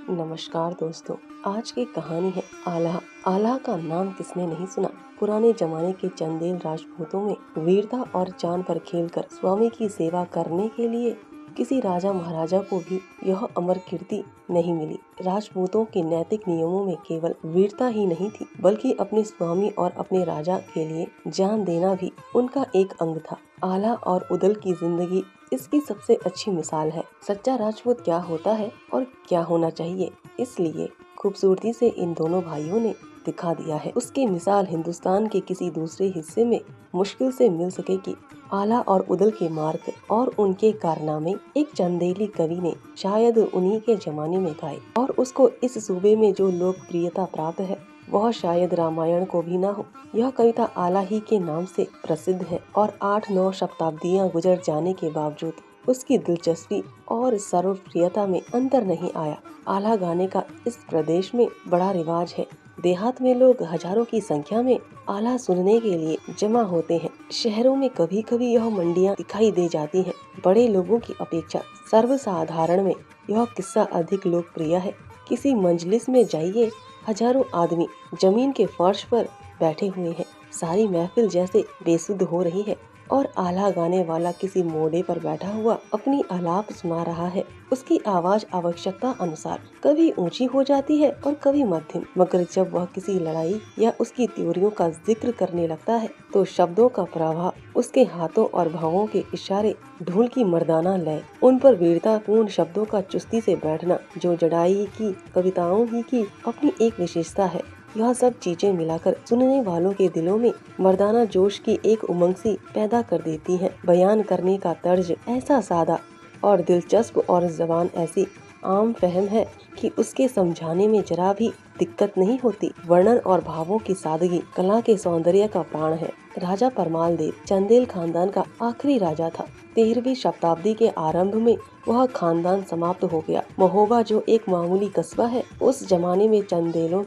नमस्कार दोस्तों। आज की कहानी है आल्हा। आल्हा का नाम किसने नहीं सुना। पुराने जमाने के चंदेल राजपूतों में वीरता और जान पर खेलकर स्वामी की सेवा करने के लिए किसी राजा महाराजा को भी यह अमर कीर्ति नहीं मिली। राजपूतों के नैतिक नियमों में केवल वीरता ही नहीं थी, बल्कि अपने स्वामी और अपने राजा के लिए जान देना भी उनका एक अंग था। आल्हा और उदल की जिंदगी इसकी सबसे अच्छी मिसाल है। सच्चा राजपूत क्या होता है और क्या होना चाहिए, इसलिए खूबसूरती से इन दोनों भाइयों ने दिखा दिया है। उसकी मिसाल हिंदुस्तान के किसी दूसरे हिस्से में मुश्किल से मिल सकेगी। आल्हा और उदल के मार्ग और उनके कारनामे एक चंदेली कवि ने शायद उन्हीं के जमाने में गाए, और उसको इस सूबे में जो लोकप्रियता प्राप्त है वह शायद रामायण को भी ना हो। यह कविता आल्हा ही के नाम से प्रसिद्ध है और 8-9 शताब्दियां गुजर जाने के बावजूद उसकी दिलचस्पी और सर्वप्रियता में अंतर नहीं आया। आल्हा गाने का इस प्रदेश में बड़ा रिवाज है। देहात में लोग हजारों की संख्या में आल्हा सुनने के लिए जमा होते हैं। शहरों में कभी कभी यह मंडियां दिखाई दे जाती हैं। बड़े लोगों की अपेक्षा सर्वसाधारण में यह किस्सा अधिक लोकप्रिय है। किसी मजलिस में जाइए, हजारों आदमी जमीन के फर्श पर बैठे हुए हैं। सारी महफिल जैसे बेसुध हो रही है और आल्हा गाने वाला किसी मोड़े पर बैठा हुआ अपनी आलाप सुना रहा है। उसकी आवाज आवश्यकता अनुसार कभी ऊंची हो जाती है और कभी मध्यम, मगर जब वह किसी लड़ाई या उसकी त्योरियों का जिक्र करने लगता है तो शब्दों का प्रवाह, उसके हाथों और भावों के इशारे, ढोल की मर्दाना लय, उन पर वीरता पूर्ण शब्दों का चुस्ती से बैठना, जो जड़ाई की कविताओं ही की अपनी एक विशेषता है, यह सब चीजें मिलाकर सुनने वालों के दिलों में मर्दाना जोश की एक उमंग सी पैदा कर देती है। बयान करने का तर्ज ऐसा सादा और दिलचस्प और जबान ऐसी आम फहम है कि उसके समझाने में जरा भी दिक्कत नहीं होती। वर्णन और भावों की सादगी कला के सौंदर्य का प्राण है। राजा परमाल देव चंदेल खानदान का आखिरी राजा था। 13वीं शताब्दी के आरंभ में वह खानदान समाप्त हो गया। महोबा, जो एक मामूली कस्बा है, उस जमाने में चंदेलों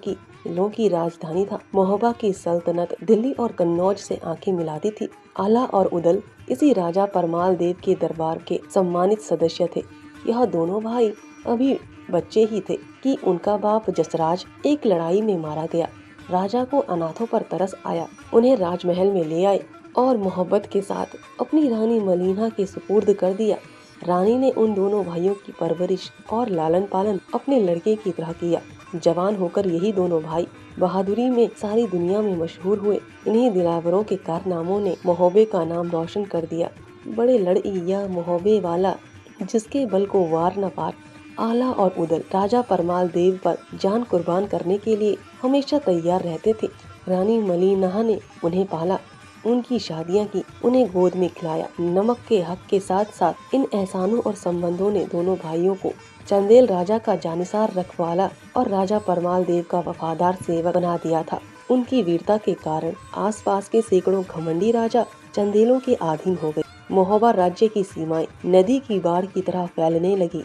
की राजधानी था। महोबा की सल्तनत दिल्ली और कन्नौज से आंखें मिलाती थी। आल्हा और उदल इसी राजा परमाल देव के दरबार के सम्मानित सदस्य थे। यह दोनों भाई अभी बच्चे ही थे कि उनका बाप जसराज एक लड़ाई में मारा गया। राजा को अनाथों पर तरस आया, उन्हें राजमहल में ले आए और मोहब्बत के साथ अपनी रानी मलीना के सुपुर्द कर दिया। रानी ने उन दोनों भाइयों की परवरिश और लालन पालन अपने लड़के की तरह किया। जवान होकर यही दोनों भाई बहादुरी में सारी दुनिया में मशहूर हुए। इन्हीं दिलावरों के कारनामों ने महोबे का नाम रोशन कर दिया। बड़े लड़ई या महोबे वाला, जिसके बल को वार न पार। आल्हा और उदल राजा परमाल देव पर जान कुर्बान करने के लिए हमेशा तैयार रहते थे। रानी मलीना ने उन्हें पाला, उनकी शादियां की, उन्हें गोद में खिलाया। नमक के हक के साथ साथ इन एहसानों और संबंधों ने दोनों भाइयों को चंदेल राजा का जानिसार रखवाला और राजा परमाल देव का वफादार सेवक बना दिया था। उनकी वीरता के कारण आसपास के सैकड़ों घमंडी राजा चंदेलों के अधीन हो गए। महोबा राज्य की सीमाएं नदी की बाढ़ की तरह फैलने लगी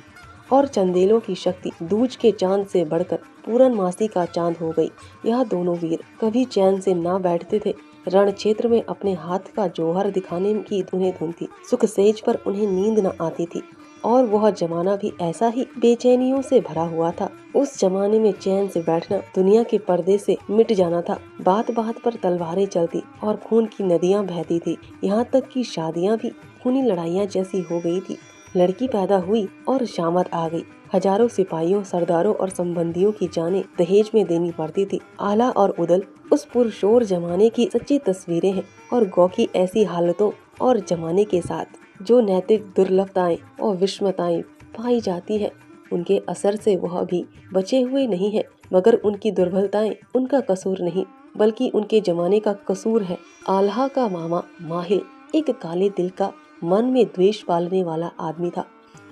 और चंदेलों की शक्ति दूज के चांद से बढ़कर पूरनमासी का चांद हो गई। यह दोनों वीर कभी चैन से ना बैठते थे। रण क्षेत्र में अपने हाथ का जौहर दिखाने की उन्हें धुन थी। सुख सेज पर उन्हें नींद न आती थी और वह जमाना भी ऐसा ही बेचैनियों से भरा हुआ था। उस जमाने में चैन से बैठना दुनिया के पर्दे से मिट जाना था। बात बात पर तलवारें चलती और खून की नदियां बहती थी। यहाँ तक कि शादियां भी खूनी लड़ाइयाँ जैसी हो गई थी। लड़की पैदा हुई और शामत आ गई। हजारों सिपाहियों, सरदारों और संबंधियों की जानें दहेज में देनी पड़ती थी। आल्हा और उदल उस पुरशोर जमाने की सच्ची तस्वीरें हैं और गौ की ऐसी हालतों और जमाने के साथ जो नैतिक दुर्लभताएं और विषमताएं पाई जाती है, उनके असर से वह भी बचे हुए नहीं है। मगर उनकी दुर्बलताएं उनका कसूर नहीं, बल्कि उनके जमाने का कसूर है। आल्हा का मामा माहिल एक काले दिल का, मन में द्वेष पालने वाला आदमी था।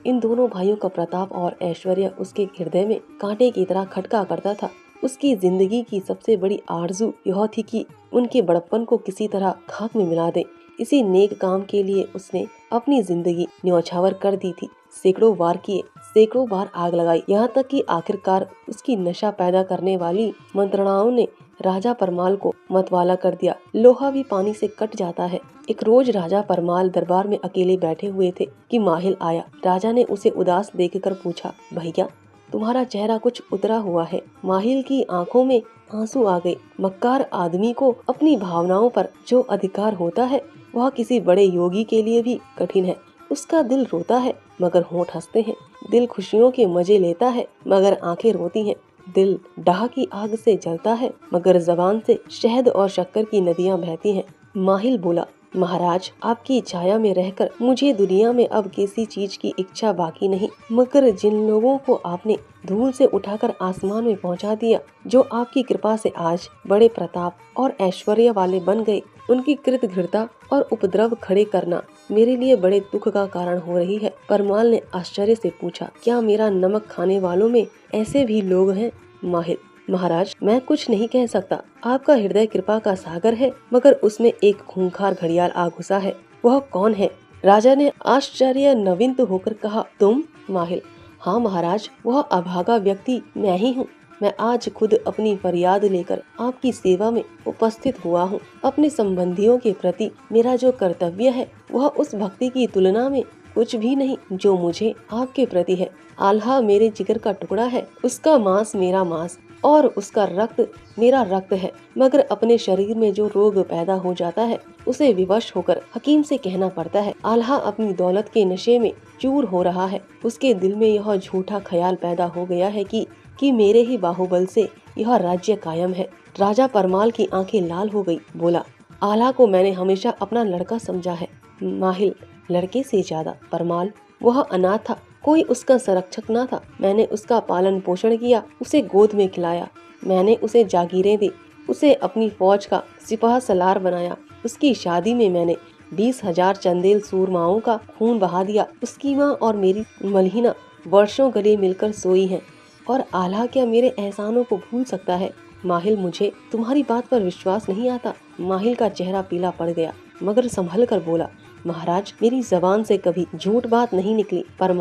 इन दोनों भाइयों का प्रताप और ऐश्वर्य उसके हृदय में कांटे की तरह खटका करता था। उसकी जिंदगी की सबसे बड़ी आरज़ू यह थी कि उनके बड़प्पन को किसी तरह खाक में मिला दे। इसी नेक काम के लिए उसने अपनी जिंदगी न्यौछावर कर दी थी। सैकड़ों वार किए, सैकड़ों बार आग लगाई, यहाँ तक कि आखिरकार उसकी नशा पैदा करने वाली मंत्रणाओं ने राजा परमाल को मतवाला कर दिया। लोहा भी पानी से कट जाता है। एक रोज राजा परमाल दरबार में अकेले बैठे हुए थे कि माहिल आया। राजा ने उसे उदास देखकर पूछा, भैया तुम्हारा चेहरा कुछ उतरा हुआ है। माहिल की आंखों में आंसू आ गए। मक्कार आदमी को अपनी भावनाओं पर जो अधिकार होता है वह किसी बड़े योगी के लिए भी कठिन है। उसका दिल रोता है मगर होंठ हंसते हैं। दिल खुशियों के मजे लेता है मगर आंखें रोती हैं। दिल डाह की आग से जलता है मगर जबान से शहद और शक्कर की नदियां बहती हैं। माहिल बोला, महाराज, आपकी छाया में रहकर मुझे दुनिया में अब किसी चीज की इच्छा बाकी नहीं, मगर जिन लोगों को आपने धूल से उठाकर आसमान में पहुंचा दिया, जो आपकी कृपा से आज बड़े प्रताप और ऐश्वर्य वाले बन गए, उनकी कृतघ्रता और उपद्रव खड़े करना मेरे लिए बड़े दुख का कारण हो रही है। परमाल ने आश्चर्य से पूछा, क्या मेरा नमक खाने वालों में ऐसे भी लोग हैं? माहिल, महाराज, मैं कुछ नहीं कह सकता। आपका हृदय कृपा का सागर है, मगर उसमें एक खूंखार घड़ियाल आ घुसा है। वह कौन है? राजा ने आश्चर्य नविंत होकर कहा, तुम? माहिल, हाँ महाराज, वह अभागा व्यक्ति मैं ही हूँ। मैं आज खुद अपनी फरियाद लेकर आपकी सेवा में उपस्थित हुआ हूँ। अपने संबंधियों के प्रति मेरा जो कर्तव्य है वह उस भक्ति की तुलना में कुछ भी नहीं जो मुझे आपके प्रति है। आल्हा मेरे जिगर का टुकड़ा है, उसका मांस मेरा मांस और उसका रक्त मेरा रक्त है, मगर अपने शरीर में जो रोग पैदा हो जाता है उसे विवश होकर हकीम से कहना पड़ता है। आल्हा अपनी दौलत के नशे में चूर हो रहा है। उसके दिल में यह झूठा ख्याल पैदा हो गया है कि मेरे ही बाहुबल से यह राज्य कायम है। राजा परमाल की आंखें लाल हो गई। बोला, आल्हा को मैंने हमेशा अपना लड़का समझा है। माहिल, लड़के से ज्यादा। परमाल, वह अनाथ था, कोई उसका संरक्षक न था। मैंने उसका पालन पोषण किया, उसे गोद में खिलाया, मैंने उसे जागीरें दी, उसे अपनी फौज का सिपाह सलार बनाया। उसकी शादी में मैंने 20,000 चंदेल सूरमाओं का खून बहा दिया। उसकी माँ और मेरी मलहिना वर्षों गले मिलकर सोई हैं, और आल्हा क्या मेरे एहसानों को भूल सकता है? माहिल, मुझे तुम्हारी बात पर विश्वास नहीं आता। माहिल का चेहरा पीला पड़ गया, मगर संभल कर बोला, महाराज, मेरी जबान से कभी झूठ बात नहीं निकली, पर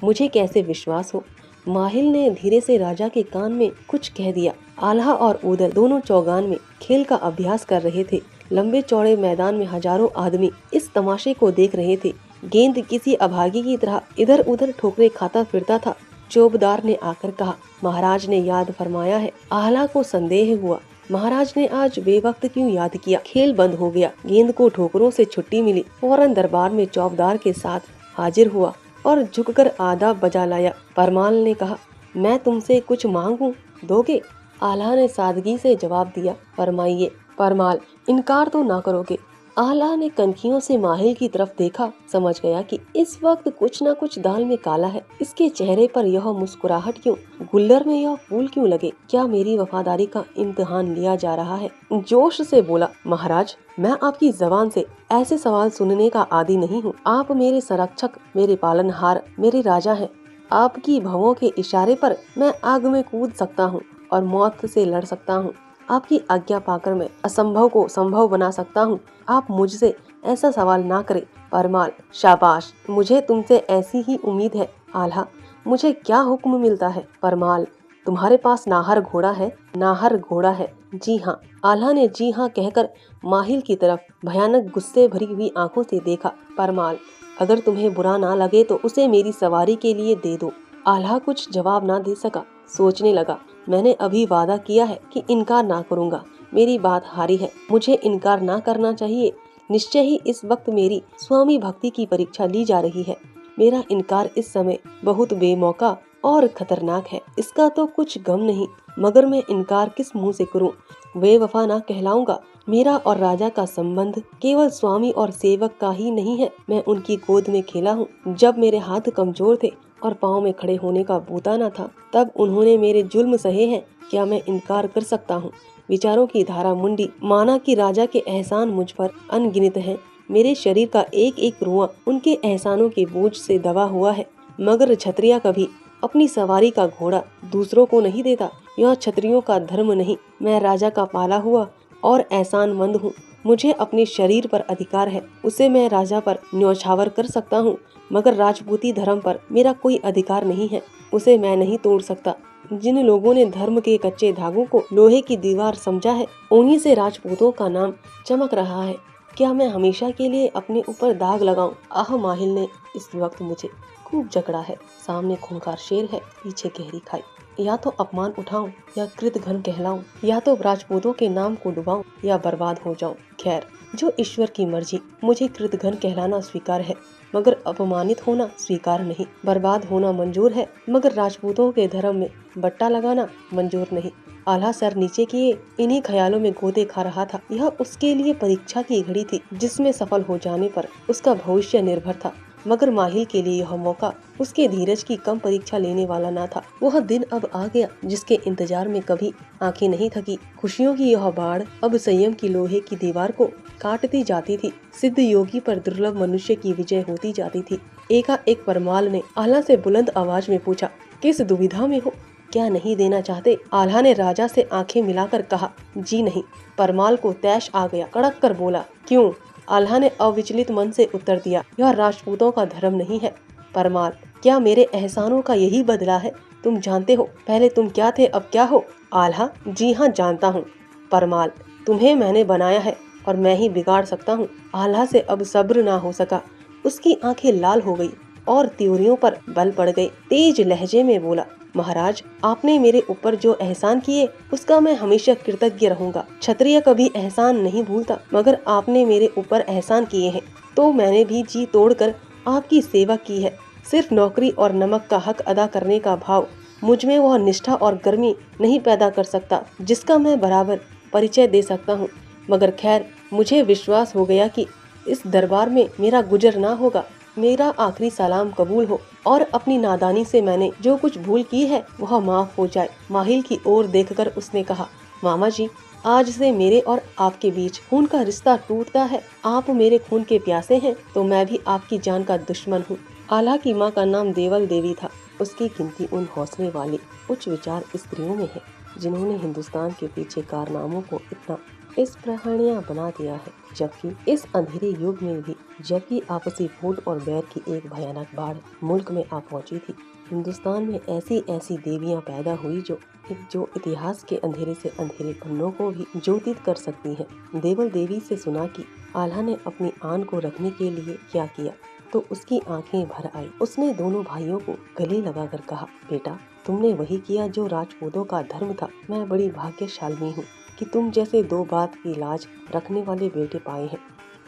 मुझे कैसे विश्वास हो? माहिल ने धीरे से राजा के कान में कुछ कह दिया। आल्हा और उदल दोनों चौगान में खेल का अभ्यास कर रहे थे। लंबे चौड़े मैदान में हजारों आदमी इस तमाशे को देख रहे थे। गेंद किसी अभागी की तरह इधर उधर ठोकरे खाता फिरता था। चौबदार ने आकर कहा, महाराज ने याद फरमाया है। आल्हा को संदेह हुआ, महाराज ने आज बेवक्त क्यों याद किया? खेल बंद हो गया। गेंद को ठोकरों से छुट्टी मिली। फौरन दरबार में चौबदार के साथ हाजिर हुआ और झुककर आदाब बजा लाया। परमाल ने कहा, मैं तुमसे कुछ मांगूं, दोगे? आल्हा ने सादगी से जवाब दिया, फरमाइए। परमाल, इनकार तो ना करोगे? आल्हा ने कनखियों से माहिल की तरफ देखा, समझ गया कि इस वक्त कुछ न कुछ दाल में काला है। इसके चेहरे पर यह मुस्कुराहट क्यों? गुल्लर में यह फूल क्यों लगे? क्या मेरी वफादारी का इम्तिहान लिया जा रहा है? जोश से बोला, महाराज, मैं आपकी जबान से ऐसे सवाल सुनने का आदी नहीं हूँ। आप मेरे संरक्षक, मेरे पालनहार, मेरे राजा हैं। आपकी भवों के इशारे पर मैं आग में कूद सकता हूँ और मौत से लड़ सकता हूँ। आपकी आज्ञा पाकर मैं असंभव को संभव बना सकता हूँ। आप मुझसे ऐसा सवाल ना करें। परमाल, शाबाश, मुझे तुमसे ऐसी ही उम्मीद है। आल्हा, मुझे क्या हुक्म मिलता है? परमाल, तुम्हारे पास नाहर घोड़ा है? नाहर घोड़ा है, जी हाँ। आल्हा ने जी हाँ कहकर माहिल की तरफ भयानक गुस्से भरी हुई आंखों से देखा। परमाल, अगर तुम्हें बुरा ना लगे तो उसे मेरी सवारी के लिए दे दो। आल्हा कुछ जवाब ना दे सका, सोचने लगा। मैंने अभी वादा किया है कि इनकार ना करूंगा। मेरी बात हारी है, मुझे इनकार ना करना चाहिए। निश्चय ही इस वक्त मेरी स्वामी भक्ति की परीक्षा ली जा रही है। मेरा इनकार इस समय बहुत बेमौका और खतरनाक है। इसका तो कुछ गम नहीं, मगर मैं इनकार किस मुंह से करूं? बेवफा ना कहलाऊंगा। मेरा और राजा का संबंध केवल स्वामी और सेवक का ही नहीं है। मैं उनकी गोद में खेला हूँ। जब मेरे हाथ कमजोर थे और पाँव में खड़े होने का बूता न था, तब उन्होंने मेरे जुल्म सहे हैं। क्या मैं इनकार कर सकता हूँ? विचारों की धारा मुंडी, माना कि राजा के एहसान मुझ पर अनगिनत हैं। मेरे शरीर का एक एक रुआं उनके एहसानों के बोझ से दबा हुआ है। मगर क्षत्रिय कभी अपनी सवारी का घोड़ा दूसरों को नहीं देता। यह क्षत्रियों का धर्म नहीं। मैं राजा का पाला हुआ और एहसानमंद हूँ। मुझे अपने शरीर पर अधिकार है, उसे मैं राजा पर न्यौछावर कर सकता हूँ, मगर राजपूती धर्म पर मेरा कोई अधिकार नहीं है। उसे मैं नहीं तोड़ सकता। जिन लोगों ने धर्म के कच्चे धागों को लोहे की दीवार समझा है, उन्हीं से राजपूतों का नाम चमक रहा है। क्या मैं हमेशा के लिए अपने ऊपर दाग लगाऊं? आह, माहिल ने इस वक्त मुझे खूब जकड़ा है। सामने खूंखार शेर है, पीछे गहरी खाई। या तो अपमान उठाऊं या कृतघ्न कहलाऊं, या तो राजपूतों के नाम को डुबाऊं या बर्बाद हो जाऊं। खैर, जो ईश्वर की मर्जी। मुझे कृतघ्न कहलाना स्वीकार है, मगर अपमानित होना स्वीकार नहीं। बर्बाद होना मंजूर है, मगर राजपूतों के धर्म में बट्टा लगाना मंजूर नहीं। आल्हा सर नीचे किए इन्हीं ख्यालों में गोते खा रहा था। यह उसके लिए परीक्षा की घड़ी थी, जिसमें सफल हो जाने पर उसका भविष्य निर्भर था। मगर माहिल के लिए यह मौका उसके धीरज की कम परीक्षा लेने वाला न था। वह दिन अब आ गया जिसके इंतजार में कभी आंखें नहीं थकी। खुशियों की यह बाढ़ अब संयम की लोहे की दीवार को काटती जाती थी। सिद्ध योगी पर दुर्लभ मनुष्य की विजय होती जाती थी। एकाएक परमाल ने आल्हा से बुलंद आवाज में पूछा, किस दुविधा में हो? क्या नहीं देना चाहते? आल्हा ने राजा से आंखें मिलाकर कहा, जी नहीं। परमाल को तैश आ गया, कड़क कर बोला, क्यों? आल्हा ने अविचलित मन से उत्तर दिया, यह राजपूतों का धर्म नहीं है। परमाल, क्या मेरे एहसानों का यही बदला है? तुम जानते हो पहले तुम क्या थे, अब क्या हो? आल्हा, जी हाँ जानता हूँ। परमाल, तुम्हें मैंने बनाया है और मैं ही बिगाड़ सकता हूँ। आल्हा से अब सब्र ना हो सका। उसकी आंखें लाल हो गई और त्योरियों पर बल पड़ गए। तेज लहजे में बोला, महाराज, आपने मेरे ऊपर जो एहसान किए उसका मैं हमेशा कृतज्ञ रहूंगा। क्षत्रिय कभी एहसान नहीं भूलता, मगर आपने मेरे ऊपर एहसान किए हैं तो मैंने भी जी तोड़कर आपकी सेवा की है। सिर्फ नौकरी और नमक का हक अदा करने का भाव मुझ में वह निष्ठा और गर्मी नहीं पैदा कर सकता जिसका मैं बराबर परिचय दे सकता हूँ। मगर खैर, मुझे विश्वास हो गया कि इस दरबार में मेरा गुजर ना होगा। मेरा आखिरी सलाम कबूल हो और अपनी नादानी से मैंने जो कुछ भूल की है वह माफ हो जाए। माहिल की ओर देखकर उसने कहा, मामा जी, आज से मेरे और आपके बीच खून का रिश्ता टूटता है। आप मेरे खून के प्यासे हैं तो मैं भी आपकी जान का दुश्मन हूँ। आल्हा की माँ का नाम देवल देवी था। उसकी गिनती उन हौसले वाली उच्च विचार स्त्रियों में है जिन्होंने हिंदुस्तान के पीछे कारनामों को इतना इस प्रहणिया बना दिया है। जबकि इस अंधेरे युग में भी जबकि आपसी फूट और बैर की एक भयानक बाढ़ मुल्क में आ पहुंची थी, हिंदुस्तान में ऐसी ऐसी देवियां पैदा हुई जो इतिहास के अंधेरे से अंधेरे पन्नों को भी ज्योतित कर सकती हैं। देवल देवी से सुना कि आल्हा ने अपनी आन को रखने के लिए क्या किया तो उसकी आंखें भर आई। उसने दोनों भाइयों को गले लगाकर कहा, बेटा, तुमने वही किया जो राजपूतों का धर्म था। मैं बड़ी भाग्यशाली हूँ कि तुम जैसे दो बात की लाज रखने वाले बेटे पाए हैं।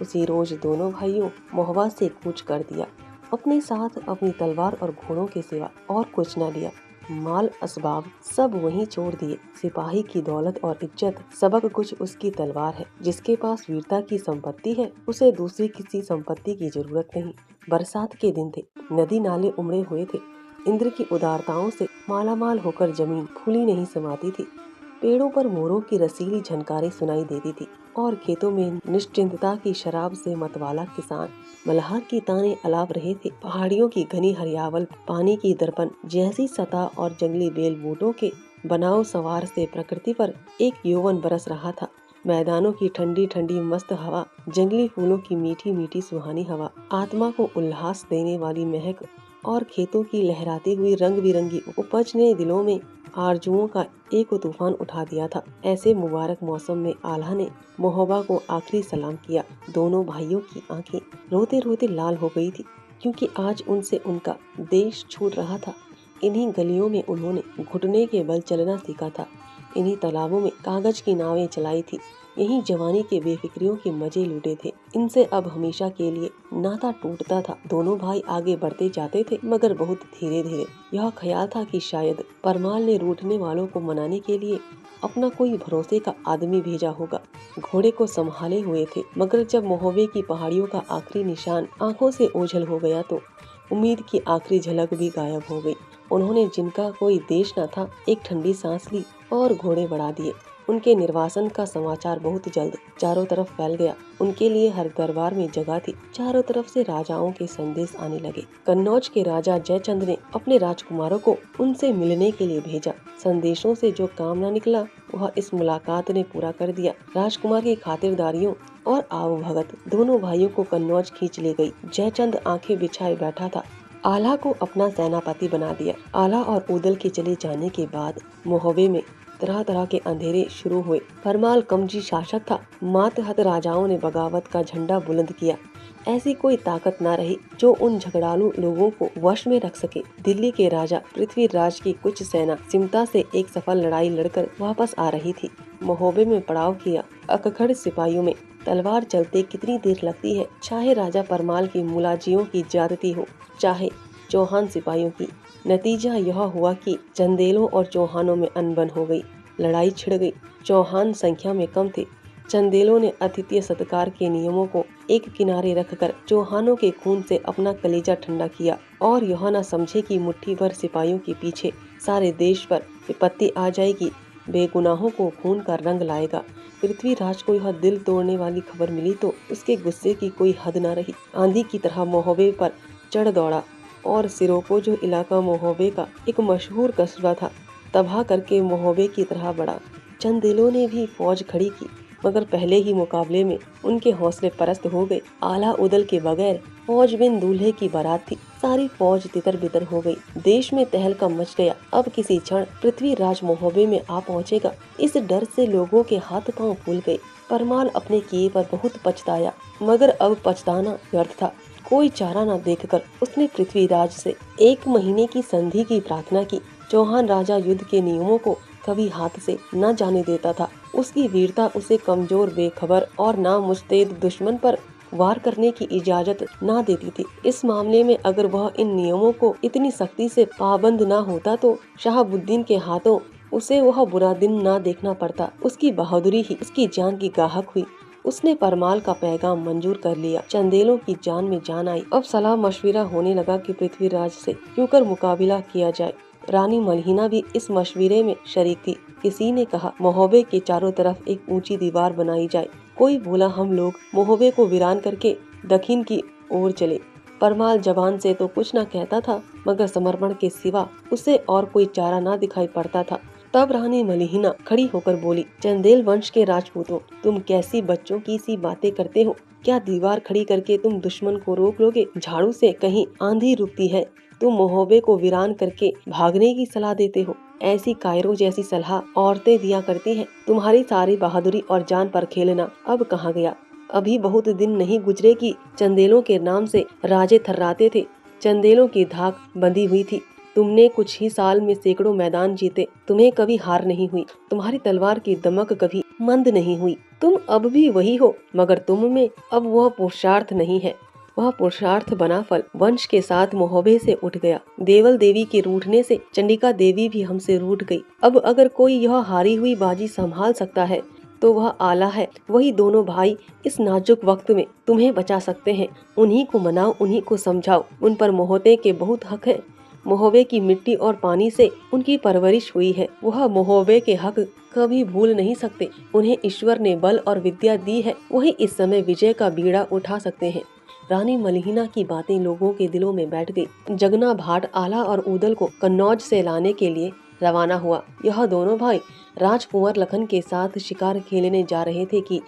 उसी रोज दोनों भाइयों मोहब्बत से कूच कर दिया। अपने साथ अपनी तलवार और घोड़ों के सिवा और कुछ न लिया। माल असबाब सब वहीं छोड़ दिए। सिपाही की दौलत और इज्जत सबक कुछ उसकी तलवार है। जिसके पास वीरता की संपत्ति है उसे दूसरी किसी संपत्ति की जरूरत नहीं। बरसात के दिन थे, नदी नाले उमड़े हुए थे। इंद्र की उदारताओं से मालामाल होकर जमीन फूली नहीं समाती थी। पेड़ों पर मोरों की रसीली झनकारें सुनाई देती थी और खेतों में निश्चिंतता की शराब से मतवाला किसान मल्हार की ताने अलाप रहे थे। पहाड़ियों की घनी हरियावल, पानी की दर्पण जैसी सतह और जंगली बेल बूटों के बनाव सवार से प्रकृति पर एक यौवन बरस रहा था। मैदानों की ठंडी ठंडी मस्त हवा, जंगली फूलों की मीठी मीठी सुहानी हवा, आत्मा को उल्लास देने वाली महक और खेतों की लहराती हुई रंग बिरंगी उपज ने दिलों में आरजुओं का एक तूफान उठा दिया था। ऐसे मुबारक मौसम में आल्हा ने मोहब्बा को आखिरी सलाम किया। दोनों भाइयों की आंखें रोते रोते लाल हो गई थी, क्योंकि आज उनसे उनका देश छूट रहा था। इन्हीं गलियों में उन्होंने घुटने के बल चलना सीखा था। इन्हीं तालाबों में कागज की नावें चलाई थी। यही जवानी के बेफिक्रियों के मजे लूटे थे। इनसे अब हमेशा के लिए नाता टूटता था। दोनों भाई आगे बढ़ते जाते थे, मगर बहुत धीरे धीरे। यह ख्याल था कि शायद परमाल ने रूठने वालों को मनाने के लिए अपना कोई भरोसे का आदमी भेजा होगा। घोड़े को संभाले हुए थे, मगर जब मोहब्बे की पहाड़ियों का आखिरी निशान आंखों से ओझल हो गया तो उम्मीद की आखिरी झलक भी गायब हो गई। उन्होंने, जिनका कोई देश न था, एक ठंडी सांस ली और घोड़े बढ़ा दिए। उनके निर्वासन का समाचार बहुत जल्द चारों तरफ फैल गया। उनके लिए हर दरबार में जगह थी। चारों तरफ से राजाओं के संदेश आने लगे। कन्नौज के राजा जयचंद ने अपने राजकुमारों को उनसे मिलने के लिए भेजा। संदेशों से जो काम न निकला वह इस मुलाकात ने पूरा कर दिया। राजकुमार की खातिरदारियों और आवभगत दोनों भाइयों को कन्नौज खींच ले गई। जयचंद आंखें बिछाए बैठा था। आल्हा को अपना सेनापति बना दिया। आला और ऊदल के चले जाने के बाद मोहबे में तरह तरह के अंधेरे शुरू हुए। परमाल कमजी शासक था। मातहत राजाओं ने बगावत का झंडा बुलंद किया। ऐसी कोई ताकत न रही जो उन झगड़ालू लोगों को वश में रख सके। दिल्ली के राजा पृथ्वीराज की कुछ सेना सिमता से एक सफल लड़ाई लड़कर वापस आ रही थी। मोहबे में पड़ाव किया। अकखड़ सिपाहियों में तलवार चलते कितनी देर लगती है, चाहे राजा परमाल की मुलाजियों की ज्यादती हो, चाहे चौहान सिपाहियों की। नतीजा यह हुआ कि चंदेलों और चौहानों में अनबन हो गई। लड़ाई छिड़ गई। चौहान संख्या में कम थे। चंदेलों ने आतिथ्य सत्कार के नियमों को एक किनारे रखकर चौहानों के खून से अपना कलेजा ठंडा किया और यह न समझे कि मुट्ठी भर सिपाहियों के पीछे सारे देश पर विपत्ति आ जाएगी, बेगुनाहों को खून का रंग लाएगा। पृथ्वीराज को यह दिल तोड़ने वाली खबर मिली तो उसके गुस्से की कोई हद न रही। आंधी की तरह मोहबे पर चढ़ दौड़ा और सिरोको, जो इलाका मोहबे का एक मशहूर कस्बा था, तबाह करके मोहबे की तरह बढ़ा। चंदेलों ने भी फौज खड़ी की, मगर पहले ही मुकाबले में उनके हौसले परस्त हो गए। आला उदल के बगैर फौज बिन दूल्हे की बारात थी। सारी फौज तितर बितर हो गई। देश में तहलका मच गया। अब किसी क्षण पृथ्वीराज मोहबे में आ पहुंचेगा, इस डर से लोगों के हाथ पांव फूल गए। परमाल अपने किए पर बहुत पछताया, मगर अब पछताना व्यर्थ था। कोई चारा न देखकर उसने पृथ्वीराज से 1 महीने की संधि की प्रार्थना की। चौहान राजा युद्ध के नियमों को कभी हाथ से न जाने देता था। उसकी वीरता उसे कमजोर, बेखबर और नामुस्तैद दुश्मन पर वार करने की इजाजत न देती थी। इस मामले में अगर वह इन नियमों को इतनी सख्ती से पाबंद न होता तो शहाबुद्दीन के हाथों उसे वह बुरा दिन न देखना पड़ता। उसकी बहादुरी ही उसकी जान की गाहक हुई। उसने परमाल का पैगाम मंजूर कर लिया। चंदेलों की जान में जान आई। अब सलाह मशविरा होने लगा कि पृथ्वीराज से क्यों कर मुकाबला किया जाए। रानी मलहिना भी इस मशविरे में शरीक थी। किसी ने कहा मोहबे के चारों तरफ एक ऊंची दीवार बनाई जाए। कोई बोला हम लोग मोहबे को वीरान करके दक्षिण की ओर चले। परमाल जबान से तो कुछ न कहता था, मगर समर्पण के सिवा उसे और कोई चारा न दिखाई पड़ता था। तब रानी मलहिना खड़ी होकर बोली, चंदेल वंश के राजपूतों, तुम कैसी बच्चों की सी बातें करते हो। क्या दीवार खड़ी करके तुम दुश्मन को रोक लोगे? झाड़ू से कहीं आंधी रुकती है, तुम मोहबे को वीरान करके भागने की सलाह देते हो। ऐसी कायरों जैसी सलाह औरतें दिया करती हैं। तुम्हारी सारी बहादुरी और जान पर खेलना अब कहाँ गया। अभी बहुत दिन नहीं गुजरे कि चंदेलों के नाम से राजे थर्राते थे। चंदेलों की धाक बंधी हुई थी। तुमने कुछ ही साल में सैकड़ों मैदान जीते। तुम्हें कभी हार नहीं हुई। तुम्हारी तलवार की दमक कभी मंद नहीं हुई। तुम अब भी वही हो, मगर तुम में अब वह पुरुषार्थ नहीं है। वह पुरुषार्थ बना फल वंश के साथ मोहबे से उठ गया। देवल देवी के रूठने से चंडिका देवी भी हमसे रूठ गई। अब अगर कोई यह हारी हुई बाजी संभाल सकता है तो वह आला है। वही दोनों भाई इस नाजुक वक्त में तुम्हें बचा सकते हैं। उन्हीं को मनाओ, उन्हीं को समझाओ। उन पर मोहते के बहुत हक है। मोहबे की मिट्टी और पानी से उनकी परवरिश हुई है। वह मोहबे के हक कभी भूल नहीं सकते। उन्हें ईश्वर ने बल और विद्या दी है। वही इस समय विजय का बीड़ा उठा सकते हैं। रानी मलहिना की बातें लोगों के दिलों में बैठ गई। जगना भाट आला और ऊदल को कन्नौज से लाने के लिए रवाना हुआ। यह दोनों भाई राजकुंवर लखन के साथ शिकार खेलने जा रहे थे कि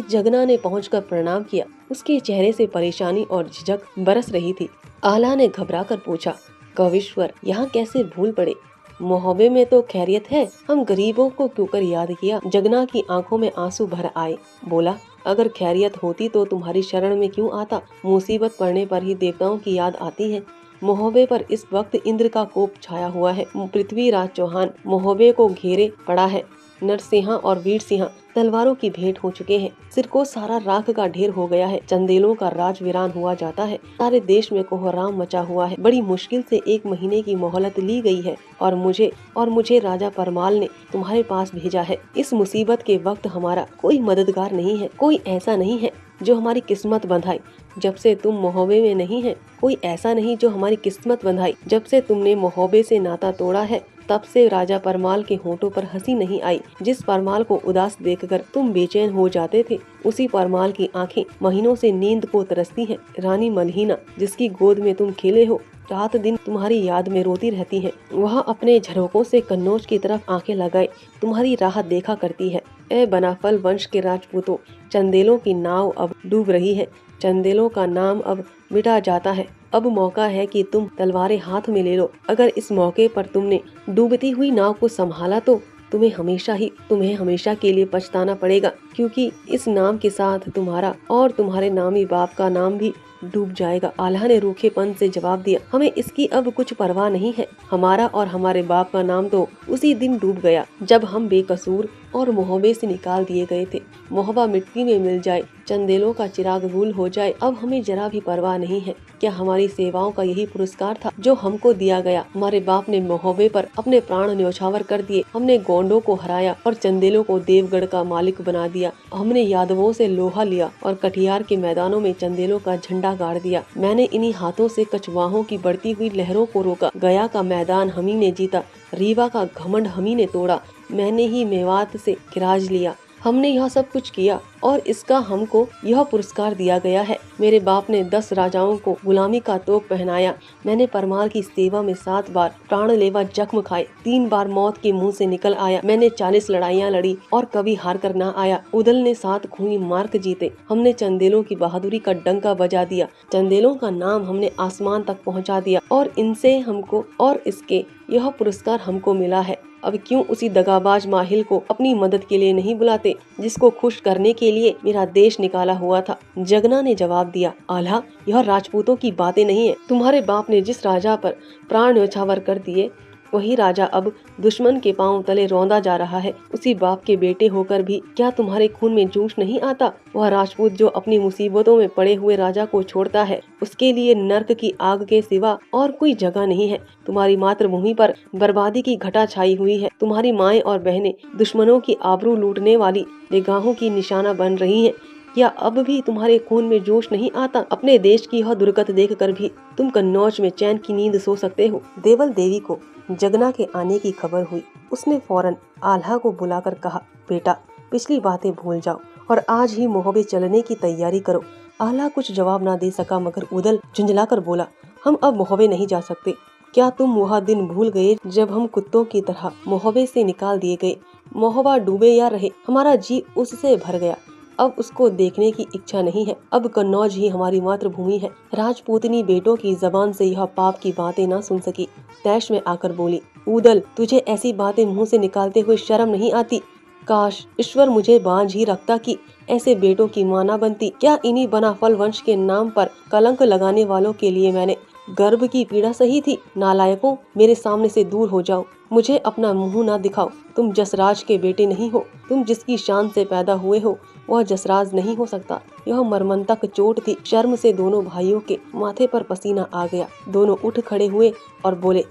जगना ने पहुंचकर प्रणाम किया। उसके चेहरे से परेशानी और झिझक बरस रही थी। आला ने घबरा कर पूछा, कविश्वर यहाँ कैसे भूल पड़े? मोहबे में तो खैरियत है, हम गरीबों को क्यों कर याद किया? जगना की आंखों में आंसू भर आए। बोला, अगर खैरियत होती तो तुम्हारी शरण में क्यों आता? मुसीबत पड़ने पर ही देवताओं की याद आती है। मोहबे पर इस वक्त इंद्र का कोप छाया हुआ है। पृथ्वीराज चौहान मोहबे को घेरे पड़ा है। नरसिंहा और वीर सिंह तलवारों की भेंट हो चुके हैं। सिर को सारा राख का ढेर हो गया है। चंदेलों का राज वीरान हुआ जाता है। सारे देश में कोहराम मचा हुआ है। बड़ी मुश्किल से 1 महीने की मोहलत ली गई है और मुझे राजा परमाल ने तुम्हारे पास भेजा है। इस मुसीबत के वक्त हमारा कोई मददगार नहीं है। कोई ऐसा नहीं है जो हमारी किस्मत बंधाई जब से तुम मोहबे में नहीं है। कोई ऐसा नहीं जो हमारी किस्मत बंधाई जब से तुमने मोहबे से नाता तोड़ा है। तब से राजा परमाल के होठों पर हंसी नहीं आई। जिस परमाल को उदास देखकर तुम बेचैन हो जाते थे, उसी परमाल की आंखें महीनों से नींद को तरसती हैं। रानी मलहिना, जिसकी गोद में तुम खेले हो, रात दिन तुम्हारी याद में रोती रहती है। वह अपने झरोकों से कन्नौज की तरफ आंखें लगाए तुम्हारी राह देखा करती है। ए बनाफल वंश के राजपूतों, चंदेलों की नाव अब डूब रही है। चंदेलों का नाम अब मिटा जाता है। अब मौका है कि तुम तलवारें हाथ में ले लो। अगर इस मौके पर तुमने डूबती हुई नाव को संभाला तो तुम्हें हमेशा के लिए पछताना पड़ेगा, क्योंकि इस नाम के साथ तुम्हारा और तुम्हारे नामी बाप का नाम भी डूब जाएगा। आल्हा ने रूखेपन से जवाब दिया, हमें इसकी अब कुछ परवाह नहीं है। हमारा और हमारे बाप का नाम तो उसी दिन डूब गया जब हम बेकसूर और मोहबे से निकाल दिए गए थे। मोहबा मिट्टी में मिल जाए, चंदेलों का चिराग गुल हो जाए, अब हमें जरा भी परवाह नहीं है। क्या हमारी सेवाओं का यही पुरस्कार था जो हमको दिया गया? हमारे बाप ने मोहबे पर अपने प्राण न्यौछावर कर दिए। हमने गोंडों को हराया और चंदेलों को देवगढ़ का मालिक बना दिया। हमने यादवों से लोहा लिया और कटियार के मैदानों में चंदेलों का झंडा गाड़ दिया। मैंने इन्हीं हाथों से कछवाहों की बढ़ती हुई लहरों को रोका। गया का मैदान हमी ने जीता, रीवा का घमंड हमी ने तोड़ा। मैंने ही मेवात से किराज लिया। हमने यह सब कुछ किया और इसका हमको यह पुरस्कार दिया गया है। मेरे बाप ने 10 राजाओं को गुलामी का तोप पहनाया। मैंने परमार की सेवा में 7 बार प्राणलेवा जख्म खाए, 3 बार मौत के मुंह से निकल आया। मैंने 40 लड़ाइयाँ लड़ी और कभी हार कर न आया। उदल ने 7 खूनी मार्क जीते। हमने चंदेलों की बहादुरी का डंका बजा दिया। चंदेलों का नाम हमने आसमान तक पहुँचा दिया और इनसे हमको और इसके यह पुरस्कार हमको मिला है। अब क्यों उसी दगाबाज माहिल को अपनी मदद के लिए नहीं बुलाते जिसको खुश करने के लिए मेरा देश निकाला हुआ था? जगना ने जवाब दिया, आल्हा, यह राजपूतों की बातें नहीं है। तुम्हारे बाप ने जिस राजा पर प्राण न्यौछावर कर दिए, वही राजा अब दुश्मन के पांव तले रौंदा जा रहा है। उसी बाप के बेटे होकर भी क्या तुम्हारे खून में जोश नहीं आता? वह राजपूत जो अपनी मुसीबतों में पड़े हुए राजा को छोड़ता है, उसके लिए नर्क की आग के सिवा और कोई जगह नहीं है। तुम्हारी मातृभूमि पर बर्बादी की घटा छाई हुई है। तुम्हारी माएँ और बहनें दुश्मनों की आबरू लूटने वाली निगाहों की निशाना बन रही हैं। या अब भी तुम्हारे खून में जोश नहीं आता? अपने देश की यह दुर्गत देखकर भी तुम कन्नौज में चैन की नींद सो सकते हो? देवल देवी को जगना के आने की खबर हुई। उसने फौरन आल्हा को बुलाकर कहा, बेटा, पिछली बातें भूल जाओ और आज ही मोहबे चलने की तैयारी करो। आल्हा कुछ जवाब ना दे सका, मगर उदल झुंझलाकर बोला, हम अब मोहबे नहीं जा सकते। क्या तुम वह दिन भूल गए जब हम कुत्तों की तरह मोहबे से निकाल दिए गए? मोहबा डूबे या रहे, हमारा जी उससे भर गया। अब उसको देखने की इच्छा नहीं है। अब कन्नौज ही हमारी मातृभूमि है। राजपूतनी बेटों की जबान से यह पाप की बातें ना सुन सकी। तैश में आकर बोली, ऊदल, तुझे ऐसी बातें मुंह से निकालते हुए शर्म नहीं आती? काश ईश्वर मुझे बांझ ही रखता कि ऐसे बेटों की मां ना बनती। क्या इन्हीं बना फल वंश के नाम पर कलंक लगाने वालों के लिए मैंने गर्भ की पीड़ा सही थी? नालायकों, मेरे सामने से दूर हो जाओ। मुझे अपना मुंह ना दिखाओ। तुम जसराज के बेटे नहीं हो। तुम जिसकी शान से पैदा हुए हो वह जसराज नहीं हो सकता। यह मर्मंतक चोट थी। शर्म से दोनों भाइयों के माथे पर पसीना आ गया। दोनों उठ खड़े हुए और बोले,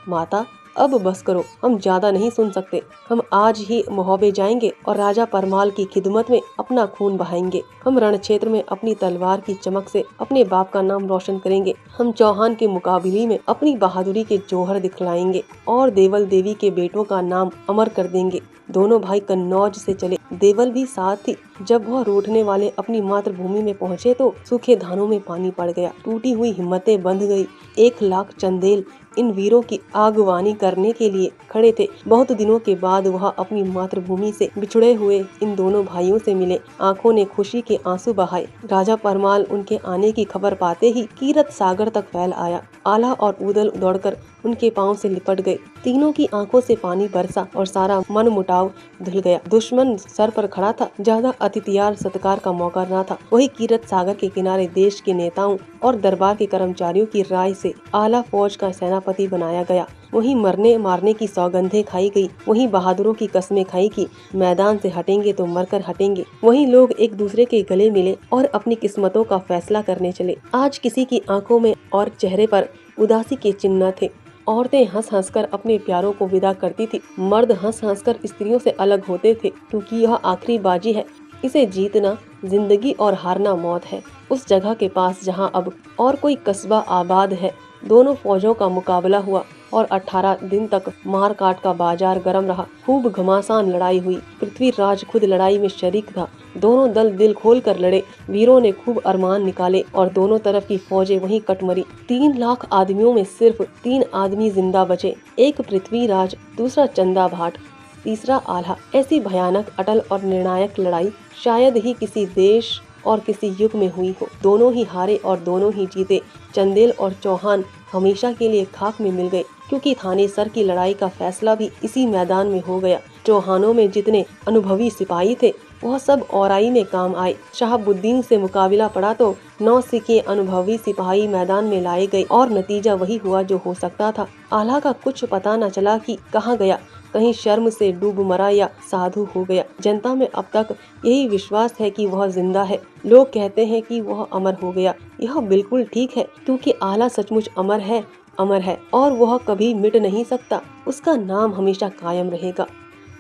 माता, अब बस करो, हम ज्यादा नहीं सुन सकते। हम आज ही मोहबे जाएंगे और राजा परमाल की खिदमत में अपना खून बहाएंगे। हम रण क्षेत्र में अपनी तलवार की चमक से अपने बाप का नाम रोशन करेंगे। हम चौहान के मुकाबले में अपनी बहादुरी के जौहर दिखलाएंगे और देवल देवी के बेटों का नाम अमर कर देंगे। दोनों भाई कन्नौज से चले। देवल भी साथ थी। जब वह रूठने वाले अपनी मातृभूमि में पहुँचे तो सूखे धानों में पानी पड़ गया। टूटी हुई हिम्मतें बंध गई। 1 लाख चंदेल इन वीरों की आगवानी करने के लिए खड़े थे। बहुत दिनों के बाद वह अपनी मातृभूमि से बिछड़े हुए इन दोनों भाइयों से मिले। आंखों ने खुशी के आंसू बहाए। राजा परमाल उनके आने की खबर पाते ही कीरत सागर तक फैल आया। आल्हा और ऊदल दौड़कर उनके पांव से लिपट गए। तीनों की आंखों से पानी बरसा और सारा मन मुटाव धुल गया। दुश्मन सर पर खड़ा था। ज्यादा अतिथियार सत्कार का मौका न था। वही कीरत सागर के किनारे देश के नेताओं और दरबार के कर्मचारियों की राय से आला फौज का सेनापति बनाया गया। वहीं मरने मारने की सौगंधें खाई गई। वहीं बहादुरों की कस्में खाई कि मैदान से हटेंगे तो मरकर हटेंगे। वहीं लोग एक दूसरे के गले मिले और अपनी किस्मतों का फैसला करने चले। आज किसी की आंखों में और चेहरे पर उदासी के चिन्ह थे। औरतें हंस हंस कर अपने प्यारों को विदा करती थी। मर्द हंस हंस कर स्त्रियों से अलग होते थे, क्योंकि यह आखिरी बाजी है। इसे जीतना जिंदगी और हारना मौत है। उस जगह के पास जहां अब और कोई कस्बा आबाद है, दोनों फौजों का मुकाबला हुआ और 18 दिन तक मार काट का बाजार गर्म रहा। खूब घमासान लड़ाई हुई। पृथ्वीराज खुद लड़ाई में शरीक था। दोनों दल दिल खोल कर लड़े। वीरों ने खूब अरमान निकाले और दोनों तरफ की फौजें वहीं कट मरी। 3 लाख आदमियों में सिर्फ 3 आदमी जिंदा बचे। एक पृथ्वीराज, दूसरा चंदा भाट, तीसरा आल्हा। ऐसी भयानक, अटल और निर्णायक लड़ाई शायद ही किसी देश और किसी युग में हुई हो। दोनों ही हारे और दोनों ही जीते। चंदेल और चौहान हमेशा के लिए खाक में मिल गए, क्योंकि थानेसर की लड़ाई का फैसला भी इसी मैदान में हो गया। चौहानों में जितने अनुभवी सिपाही थे वह सब औराई में काम आए। शहाबुद्दीन से मुकाबला पड़ा तो 9 सीखे अनुभवी सिपाही मैदान में लाए गए और नतीजा वही हुआ जो हो सकता था। आल्हा का कुछ पता न चला कि कहाँ गया, कहीं शर्म से डूब मरा या साधु हो गया। जनता में अब तक यही विश्वास है कि वह जिंदा है। लोग कहते हैं कि वह अमर हो गया। यह बिल्कुल ठीक है, क्योंकि आल्हा सचमुच अमर है और वह कभी मिट नहीं सकता। उसका नाम हमेशा कायम रहेगा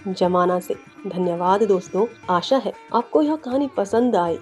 जमाना से। धन्यवाद दोस्तों, आशा है आपको यह कहानी पसंद आए।